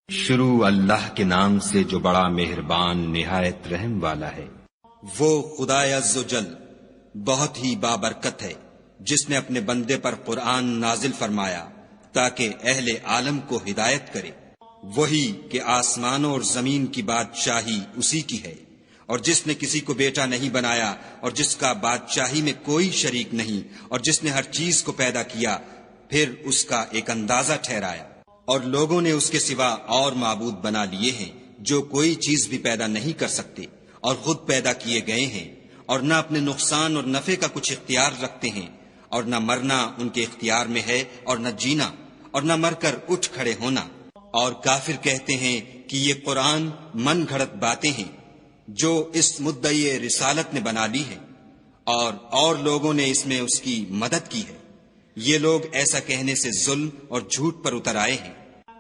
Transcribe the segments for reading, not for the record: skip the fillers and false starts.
شروع اللہ کے نام سے جو بڑا مہربان نہایت رحم والا ہے۔ وہ خدائے عز و جل بہت ہی بابرکت ہے جس نے اپنے بندے پر قرآن نازل فرمایا تاکہ اہل عالم کو ہدایت کرے۔ وہی کہ آسمانوں اور زمین کی بادشاہی اسی کی ہے، اور جس نے کسی کو بیٹا نہیں بنایا، اور جس کا بادشاہی میں کوئی شریک نہیں، اور جس نے ہر چیز کو پیدا کیا پھر اس کا ایک اندازہ ٹھہرایا۔ اور لوگوں نے اس کے سوا اور معبود بنا لیے ہیں جو کوئی چیز بھی پیدا نہیں کر سکتے اور خود پیدا کیے گئے ہیں، اور نہ اپنے نقصان اور نفع کا کچھ اختیار رکھتے ہیں، اور نہ مرنا ان کے اختیار میں ہے اور نہ جینا، اور نہ مر کر اٹھ کھڑے ہونا۔ اور کافر کہتے ہیں کہ یہ قرآن من گھڑت باتیں ہیں جو اس مدعی رسالت نے بنا لی ہیں، اور لوگوں نے اس میں اس کی مدد کی ہے۔ یہ لوگ ایسا کہنے سے ظلم اور جھوٹ پر اتر آئے ہیں،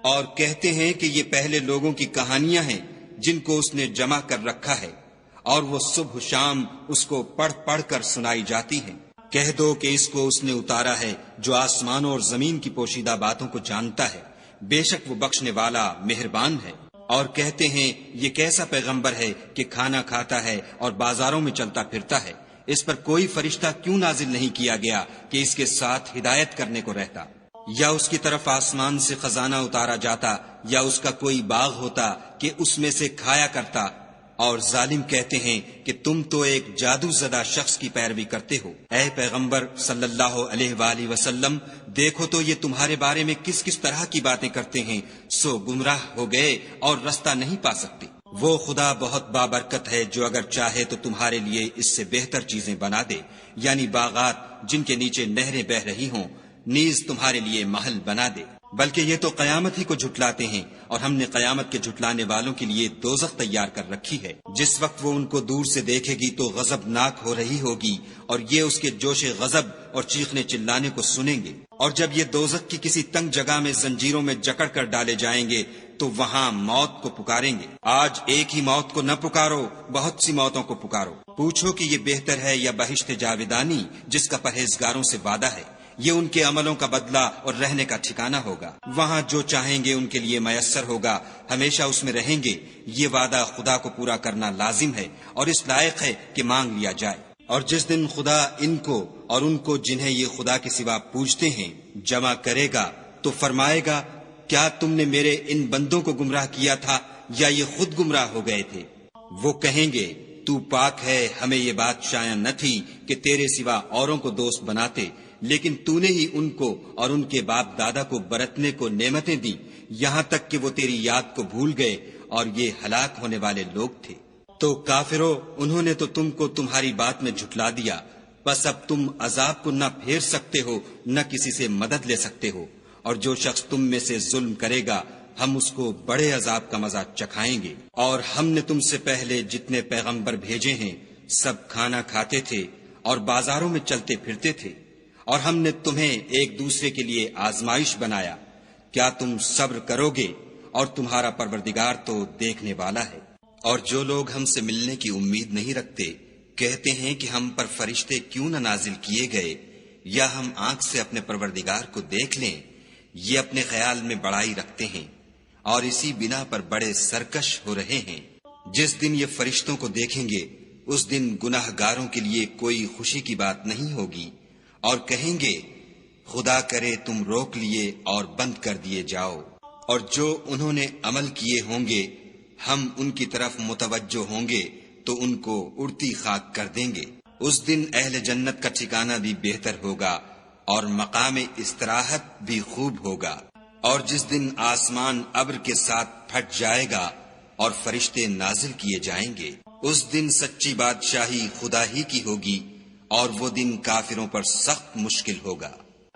اور کہتے ہیں کہ یہ پہلے لوگوں کی کہانیاں ہیں جن کو اس نے جمع کر رکھا ہے، اور وہ صبح شام اس کو پڑھ پڑھ کر سنائی جاتی ہیں۔ کہہ دو کہ اس کو اس نے اتارا ہے جو آسمانوں اور زمین کی پوشیدہ باتوں کو جانتا ہے، بے شک وہ بخشنے والا مہربان ہے۔ اور کہتے ہیں یہ کیسا پیغمبر ہے کہ کھانا کھاتا ہے اور بازاروں میں چلتا پھرتا ہے، اس پر کوئی فرشتہ کیوں نازل نہیں کیا گیا کہ اس کے ساتھ ہدایت کرنے کو رہتا؟ یا اس کی طرف آسمان سے خزانہ اتارا جاتا، یا اس کا کوئی باغ ہوتا کہ اس میں سے کھایا کرتا۔ اور ظالم کہتے ہیں کہ تم تو ایک جادو زدہ شخص کی پیروی کرتے ہو۔ اے پیغمبر صلی اللہ علیہ وآلہ وسلم، دیکھو تو یہ تمہارے بارے میں کس کس طرح کی باتیں کرتے ہیں، سو گمراہ ہو گئے اور رستہ نہیں پا سکتے۔ وہ خدا بہت بابرکت ہے جو اگر چاہے تو تمہارے لیے اس سے بہتر چیزیں بنا دے، یعنی باغات جن کے نیچے نہریں بہ رہی ہوں، نیز تمہارے لیے محل بنا دے۔ بلکہ یہ تو قیامت ہی کو جھٹلاتے ہیں، اور ہم نے قیامت کے جھٹلانے والوں کے لیے دوزخ تیار کر رکھی ہے۔ جس وقت وہ ان کو دور سے دیکھے گی تو غضبناک ہو رہی ہوگی، اور یہ اس کے جوش غضب اور چیخنے چلانے کو سنیں گے۔ اور جب یہ دوزخ کی کسی تنگ جگہ میں زنجیروں میں جکڑ کر ڈالے جائیں گے تو وہاں موت کو پکاریں گے۔ آج ایک ہی موت کو نہ پکارو، بہت سی موتوں کو پکارو۔ پوچھو کہ یہ بہتر ہے یا بہشت جاودانی جس کا پرہیزگاروں سے وعدہ ہے؟ یہ ان کے عملوں کا بدلہ اور رہنے کا ٹھکانہ ہوگا۔ وہاں جو چاہیں گے ان کے لیے میسر ہوگا، ہمیشہ اس میں رہیں گے۔ یہ وعدہ خدا کو پورا کرنا لازم ہے اور اس لائق ہے کہ مانگ لیا جائے۔ اور جس دن خدا ان کو اور ان کو جنہیں یہ خدا کے سوا پوجتے ہیں جمع کرے گا تو فرمائے گا، کیا تم نے میرے ان بندوں کو گمراہ کیا تھا یا یہ خود گمراہ ہو گئے تھے؟ وہ کہیں گے، تو پاک ہے، ہمیں یہ بات شایع نہ تھی کہ تیرے سوا اوروں کو دوست بناتے، لیکن تو نے ہی ان کو اور ان کے باپ دادا کو برتنے کو نعمتیں دی، یہاں تک کہ وہ تیری یاد کو بھول گئے، اور یہ ہلاک ہونے والے لوگ تھے۔ تو کافرو، انہوں نے تو تم کو تمہاری بات میں جھٹلا دیا، بس اب تم عذاب کو نہ پھیر سکتے ہو نہ کسی سے مدد لے سکتے ہو، اور جو شخص تم میں سے ظلم کرے گا ہم اس کو بڑے عذاب کا مزہ چکھائیں گے۔ اور ہم نے تم سے پہلے جتنے پیغمبر بھیجے ہیں سب کھانا کھاتے تھے اور بازاروں میں چلتے پھرتے تھے، اور ہم نے تمہیں ایک دوسرے کے لیے آزمائش بنایا۔ کیا تم صبر کرو گے؟ اور تمہارا پروردگار تو دیکھنے والا ہے۔ اور جو لوگ ہم سے ملنے کی امید نہیں رکھتے کہتے ہیں کہ ہم پر فرشتے کیوں نہ نازل کیے گئے، یا ہم آنکھ سے اپنے پروردگار کو دیکھ لیں۔ یہ اپنے خیال میں بڑائی رکھتے ہیں اور اسی بنا پر بڑے سرکش ہو رہے ہیں۔ جس دن یہ فرشتوں کو دیکھیں گے اس دن گناہ گاروں کے لیے کوئی خوشی کی بات نہیں ہوگی، اور کہیں گے، خدا کرے تم روک لیے اور بند کر دیے جاؤ۔ اور جو انہوں نے عمل کیے ہوں گے ہم ان کی طرف متوجہ ہوں گے تو ان کو اڑتی خاک کر دیں گے۔ اس دن اہل جنت کا ٹھکانہ بھی بہتر ہوگا اور مقام استراحت بھی خوب ہوگا۔ اور جس دن آسمان ابر کے ساتھ پھٹ جائے گا اور فرشتے نازل کیے جائیں گے، اس دن سچی بادشاہی خدا ہی کی ہوگی، اور وہ دن کافروں پر سخت مشکل ہوگا۔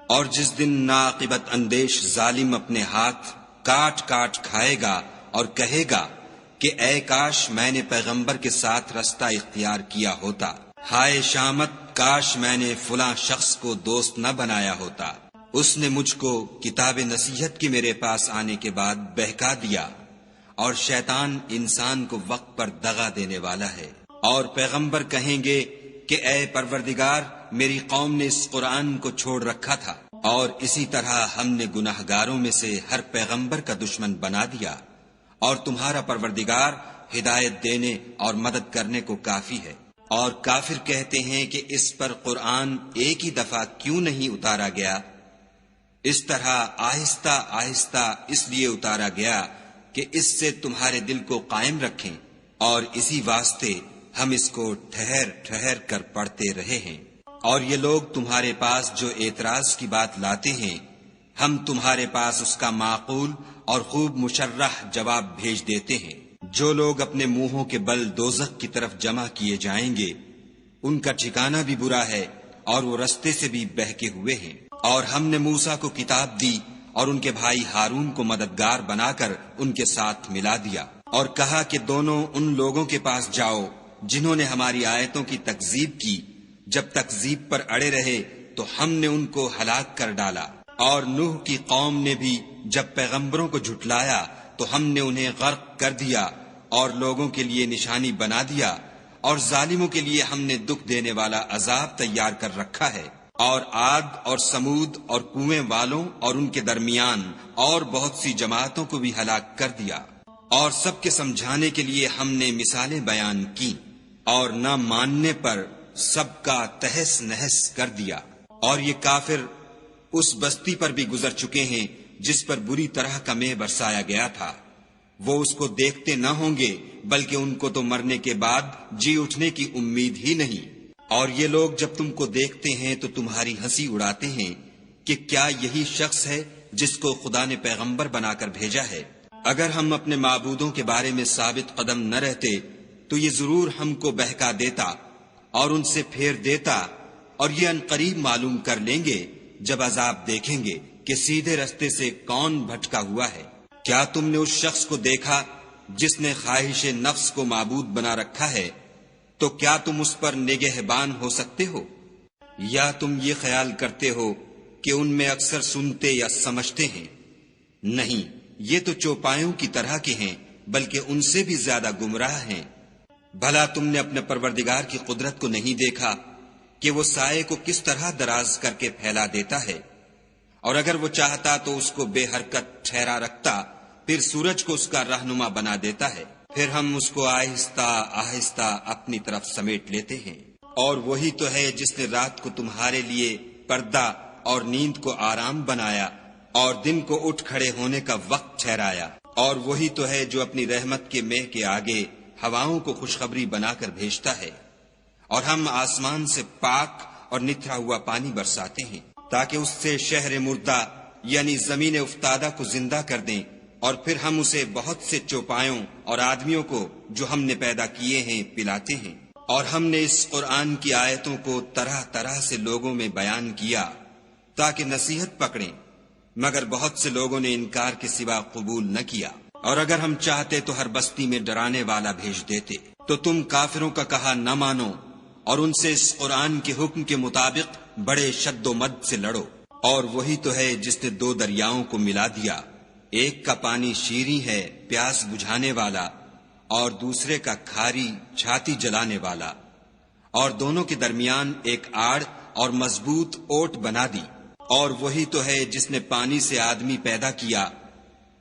اور جس دن ناعاقبت اندیش ظالم اپنے ہاتھ کاٹ کاٹ کھائے گا اور کہے گا کہ اے کاش میں نے پیغمبر کے ساتھ رستہ اختیار کیا ہوتا، ہائے شامت، کاش میں نے فلاں شخص کو دوست نہ بنایا ہوتا، اس نے مجھ کو کتاب نصیحت کے میرے پاس آنے کے بعد بہکا دیا۔ اور شیطان انسان کو وقت پر دغا دینے والا ہے۔ اور پیغمبر کہیں گے کہ اے پروردگار، میری قوم نے اس قرآن کو چھوڑ رکھا تھا، اور اسی طرح ہم نے گناہگاروں میں سے ہر پیغمبر کا دشمن بنا دیا۔ اور تمہارا پروردگار ہدایت دینے اور مدد کرنے کو کافی ہے۔ اور کافر کہتے ہیں کہ اس پر قرآن ایک ہی دفعہ کیوں نہیں اتارا گیا؟ اس طرح آہستہ آہستہ اس لیے اتارا گیا کہ اس سے تمہارے دل کو قائم رکھیں، اور اسی واسطے ہم اس کو ٹھہر ٹھہر کر پڑھتے رہے ہیں۔ اور یہ لوگ تمہارے پاس جو اعتراض کی بات لاتے ہیں، ہم تمہارے پاس اس کا معقول اور خوب مشرح جواب بھیج دیتے ہیں۔ جو لوگ اپنے منہوں کے بل دوزخ کی طرف جمع کیے جائیں گے، ان کا ٹھکانہ بھی برا ہے اور وہ رستے سے بھی بہکے ہوئے ہیں۔ اور ہم نے موسیٰ کو کتاب دی اور ان کے بھائی ہارون کو مددگار بنا کر ان کے ساتھ ملا دیا، اور کہا کہ دونوں ان لوگوں کے پاس جاؤ جنہوں نے ہماری آیتوں کی تکذیب کی۔ جب تکذیب پر اڑے رہے تو ہم نے ان کو ہلاک کر ڈالا۔ اور نوح کی قوم نے بھی جب پیغمبروں کو جھٹلایا تو ہم نے انہیں غرق کر دیا اور لوگوں کے لیے نشانی بنا دیا، اور ظالموں کے لیے ہم نے دکھ دینے والا عذاب تیار کر رکھا ہے۔ اور عاد اور سمود اور کنویں والوں اور ان کے درمیان اور بہت سی جماعتوں کو بھی ہلاک کر دیا، اور سب کے سمجھانے کے لیے ہم نے مثالیں بیان کی، اور نہ ماننے پر سب کا تہس نہس کر دیا۔ اور یہ کافر اس بستی پر بھی گزر چکے ہیں جس پر بری طرح کا مے برسایا گیا تھا، وہ اس کو دیکھتے نہ ہوں گے بلکہ ان کو تو مرنے کے بعد جی اٹھنے کی امید ہی نہیں۔ اور یہ لوگ جب تم کو دیکھتے ہیں تو تمہاری ہنسی اڑاتے ہیں کہ کیا یہی شخص ہے جس کو خدا نے پیغمبر بنا کر بھیجا ہے؟ اگر ہم اپنے معبودوں کے بارے میں ثابت قدم نہ رہتے تو یہ ضرور ہم کو بہکا دیتا اور ان سے پھیر دیتا، اور یہ عنقریب معلوم کر لیں گے جب عذاب دیکھیں گے کہ سیدھے رستے سے کون بھٹکا ہوا ہے۔ کیا تم نے اس شخص کو دیکھا جس نے خواہش نفس کو معبود بنا رکھا ہے؟ تو کیا تم اس پر نگہبان ہو سکتے ہو؟ یا تم یہ خیال کرتے ہو کہ ان میں اکثر سنتے یا سمجھتے ہیں؟ نہیں، یہ تو چوپایوں کی طرح کے ہیں، بلکہ ان سے بھی زیادہ گمراہ ہیں۔ بھلا تم نے اپنے پروردگار کی قدرت کو نہیں دیکھا کہ وہ سائے کو کس طرح دراز کر کے پھیلا دیتا ہے، اور اگر وہ چاہتا تو اس کو بے حرکت ٹھہرا رکھتا، پھر سورج کو اس کا رہنما بنا دیتا ہے، پھر ہم اس کو آہستہ آہستہ اپنی طرف سمیٹ لیتے ہیں۔ اور وہی تو ہے جس نے رات کو تمہارے لیے پردہ اور نیند کو آرام بنایا اور دن کو اٹھ کھڑے ہونے کا وقت ٹھہرایا، اور وہی تو ہے جو اپنی رحمت کے مہ کے آگے ہواؤں کو خوشخبری بنا کر بھیجتا ہے، اور ہم آسمان سے پاک اور نتھرا ہوا پانی برساتے ہیں تاکہ اس سے شہر مردہ یعنی زمین افتادہ کو زندہ کر دیں، اور پھر ہم اسے بہت سے چوپایوں اور آدمیوں کو جو ہم نے پیدا کیے ہیں پلاتے ہیں۔ اور ہم نے اس قرآن کی آیتوں کو طرح طرح سے لوگوں میں بیان کیا تاکہ نصیحت پکڑیں، مگر بہت سے لوگوں نے انکار کے سوا قبول نہ کیا۔ اور اگر ہم چاہتے تو ہر بستی میں ڈرانے والا بھیج دیتے، تو تم کافروں کا کہا نہ مانو اور ان سے اس قرآن کے حکم کے مطابق بڑے شد و مد سے لڑو۔ اور وہی تو ہے جس نے دو دریاؤں کو ملا دیا، ایک کا پانی شیریں ہے پیاس بجھانے والا، اور دوسرے کا کھاری چھاتی جلانے والا، اور دونوں کے درمیان ایک آڑ اور مضبوط اوٹ بنا دی۔ اور وہی تو ہے جس نے پانی سے آدمی پیدا کیا،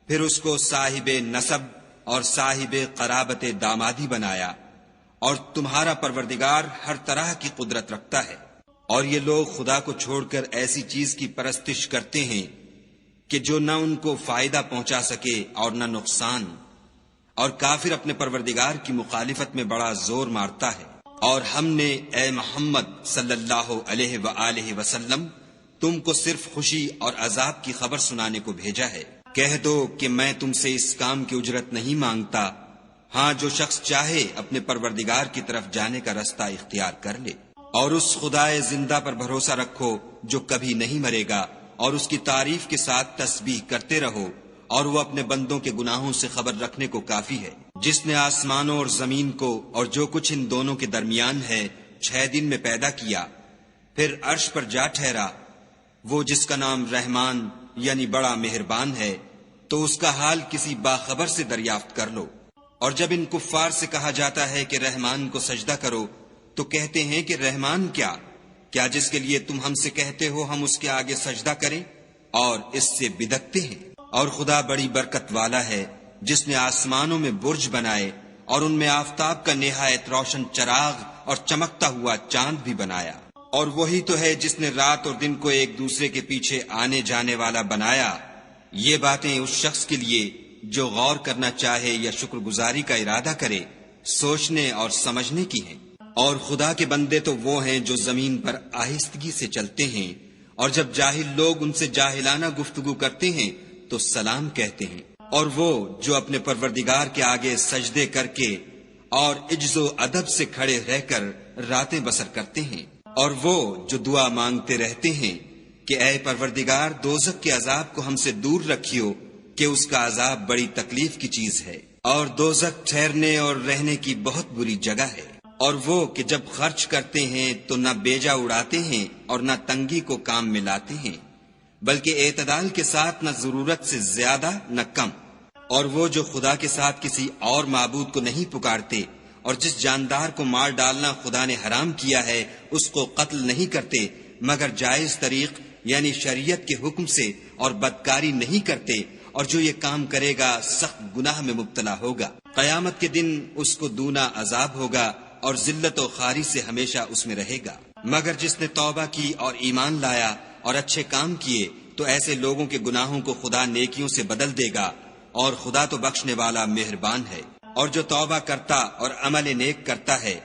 پھر اس کو صاحب نسب اور صاحب قرابت دامادی بنایا، اور تمہارا پروردگار ہر طرح کی قدرت رکھتا ہے۔ اور یہ لوگ خدا کو چھوڑ کر ایسی چیز کی پرستش کرتے ہیں کہ جو نہ ان کو فائدہ پہنچا سکے اور نہ نقصان، اور کافر اپنے پروردگار کی مخالفت میں بڑا زور مارتا ہے۔ اور ہم نے اے محمد صلی اللہ علیہ وآلہ وسلم تم کو صرف خوشی اور عذاب کی خبر سنانے کو بھیجا ہے۔ کہہ دو کہ میں تم سے اس کام کی اجرت نہیں مانگتا، ہاں جو شخص چاہے اپنے پروردگار کی طرف جانے کا رستہ اختیار کر لے۔ اور اس خدائے زندہ پر بھروسہ رکھو جو کبھی نہیں مرے گا، اور اس کی تعریف کے ساتھ تسبیح کرتے رہو، اور وہ اپنے بندوں کے گناہوں سے خبر رکھنے کو کافی ہے۔ جس نے آسمانوں اور زمین کو اور جو کچھ ان دونوں کے درمیان ہے 6 دن میں پیدا کیا، پھر عرش پر جا ٹھہرا، وہ جس کا نام رحمان یعنی بڑا مہربان ہے، تو اس کا حال کسی باخبر سے دریافت کر لو۔ اور جب ان کفار سے کہا جاتا ہے کہ رحمان کو سجدہ کرو تو کہتے ہیں کہ رحمان کیا جس کے لیے تم ہم سے کہتے ہو ہم اس کے آگے سجدہ کریں، اور اس سے بدکتے ہیں۔ اور خدا بڑی برکت والا ہے، جس نے آسمانوں میں برج بنائے اور ان میں آفتاب کا نہایت روشن چراغ اور چمکتا ہوا چاند بھی بنایا، اور وہی تو ہے جس نے رات اور دن کو ایک دوسرے کے پیچھے آنے جانے والا بنایا۔ یہ باتیں اس شخص کے لیے جو غور کرنا چاہے یا شکر گزاری کا ارادہ کرے سوچنے اور سمجھنے کی ہیں۔ اور خدا کے بندے تو وہ ہیں جو زمین پر آہستگی سے چلتے ہیں، اور جب جاہل لوگ ان سے جاہلانہ گفتگو کرتے ہیں تو سلام کہتے ہیں، اور وہ جو اپنے پروردگار کے آگے سجدے کر کے اور عجز و ادب سے کھڑے رہ کر راتیں بسر کرتے ہیں، اور وہ جو دعا مانگتے رہتے ہیں کہ اے پروردگار دوزخ کے عذاب کو ہم سے دور رکھیو کہ اس کا عذاب بڑی تکلیف کی چیز ہے، اور دوزخ ٹھہرنے اور رہنے کی بہت بری جگہ ہے۔ اور وہ کہ جب خرچ کرتے ہیں تو نہ بیجا اڑاتے ہیں اور نہ تنگی کو کام میں لاتے ہیں، بلکہ اعتدال کے ساتھ نہ ضرورت سے زیادہ نہ کم۔ اور وہ جو خدا کے ساتھ کسی اور معبود کو نہیں پکارتے، اور جس جاندار کو مار ڈالنا خدا نے حرام کیا ہے اس کو قتل نہیں کرتے مگر جائز طریق یعنی شریعت کے حکم سے، اور بدکاری نہیں کرتے، اور جو یہ کام کرے گا سخت گناہ میں مبتلا ہوگا۔ قیامت کے دن اس کو دونا عذاب ہوگا اور ذلت و خواری سے ہمیشہ اس میں رہے گا۔ مگر جس نے توبہ کی اور ایمان لایا اور اچھے کام کیے تو ایسے لوگوں کے گناہوں کو خدا نیکیوں سے بدل دے گا، اور خدا تو بخشنے والا مہربان ہے۔ اور جو توبہ کرتا اور عمل نیک کرتا ہے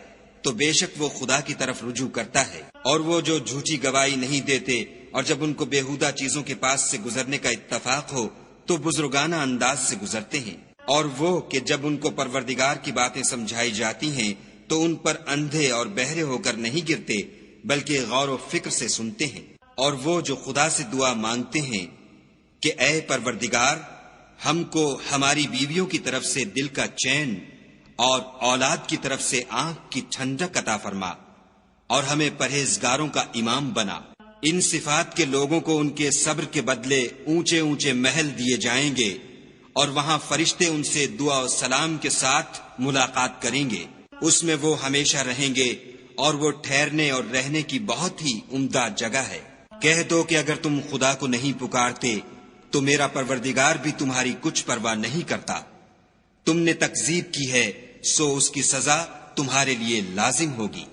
تو بے شک وہ خدا کی طرف رجوع کرتا ہے۔ اور وہ جو جھوٹی گواہی نہیں دیتے اور جب ان کو بےہودہ چیزوں کے پاس سے گزرنے کا اتفاق ہو تو بزرگانہ انداز سے گزرتے ہیں۔ اور وہ کہ جب ان کو پروردگار کی باتیں سمجھائی جاتی ہیں تو ان پر اندھے اور بہرے ہو کر نہیں گرتے بلکہ غور و فکر سے سنتے ہیں۔ اور وہ جو خدا سے دعا مانگتے ہیں کہ اے پروردگار ہم کو ہماری بیویوں کی طرف سے دل کا چین اور اولاد کی طرف سے آنکھ کی ٹھنڈک عطا فرما، اور ہمیں پرہیزگاروں کا امام بنا۔ ان صفات کے لوگوں کو ان کے صبر کے بدلے اونچے اونچے محل دیے جائیں گے، اور وہاں فرشتے ان سے دعا و سلام کے ساتھ ملاقات کریں گے۔ اس میں وہ ہمیشہ رہیں گے، اور وہ ٹھہرنے اور رہنے کی بہت ہی عمدہ جگہ ہے۔ کہہ دو کہ اگر تم خدا کو نہیں پکارتے تو میرا پروردگار بھی تمہاری کچھ پرواہ نہیں کرتا۔ تم نے تکذیب کی ہے سو اس کی سزا تمہارے لیے لازم ہوگی۔